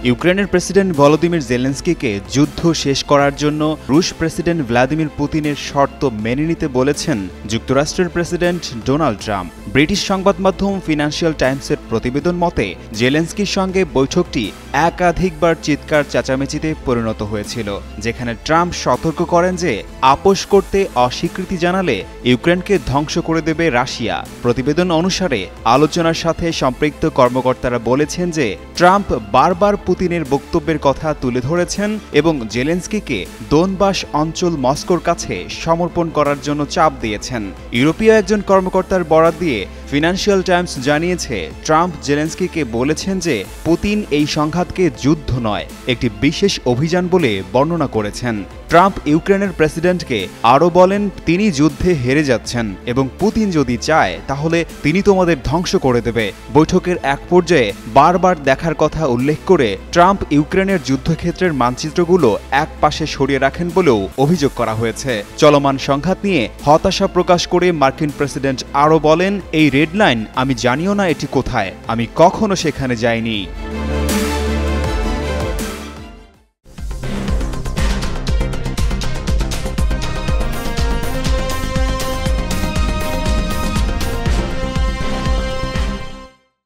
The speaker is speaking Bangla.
ইউক্রেনের প্রেসিডেন্ট ভলোদিমির জেলেনস্কিকে যুদ্ধ শেষ করার জন্য রুশ প্রেসিডেন্ট ভ্লাদিমির পুতিনের শর্ত মেনে নিতে বলেছেন যুক্তরাষ্ট্রের প্রেসিডেন্ট ডোনাল্ড ট্রাম্প। ব্রিটিশ সংবাদ মাধ্যম ফিনান্সিয়াল টাইমসের প্রতিবেদন মতে জেলেনস্কির সঙ্গে বৈঠকটি একাধিকবার চিৎকার চেঁচামেচিতে পরিণত হয়েছিল, যেখানে ট্রাম্প সতর্ক করেন যে আপোস করতে অস্বীকৃতি জানালে ইউক্রেনকে ধ্বংস করে দেবে রাশিয়া। প্রতিবেদন অনুসারে আলোচনার সাথে সম্পৃক্ত কর্মকর্তারা বলেছেন যে ট্রাম্প বারবার পুতিনের বক্তব্যের কথা তুলে ধরেছেন এবং জেলেনস্কিকে দোনবাস অঞ্চল মস্কোর কাছে সমর্পণ করার জন্য চাপ দিয়েছেন। ইউরোপীয় একজন কর্মকর্তার বরাত দিয়ে ফিনান্সিয়াল টাইমস জানিয়েছে, ট্রাম্প জেলেনস্কিকে বলেছেন যে পুতিন এই সংঘাতকে যুদ্ধ নয়, একটি বিশেষ অভিযান বলে বর্ণনা করেছেন। ট্রাম্প ইউক্রেনের প্রেসিডেন্টকে আরও বলেন তিনি যুদ্ধে হেরে যাচ্ছেন এবং পুতিন যদি চায় তাহলে তিনি তোমাদের ধ্বংস করে দেবে। বৈঠকের এক পর্যায়ে বারবার দেখার কথা উল্লেখ করে ট্রাম্প ইউক্রেনের যুদ্ধক্ষেত্রের মানচিত্রগুলো এক পাশে সরিয়ে রাখেন বলেও অভিযোগ করা হয়েছে। চলমান সংঘাত নিয়ে হতাশা প্রকাশ করে মার্কিন প্রেসিডেন্ট আরও বলেন, এই রেড লাইন আমি জানিও না এটি কোথায়, আমি কখনো সেখানে যাইনি।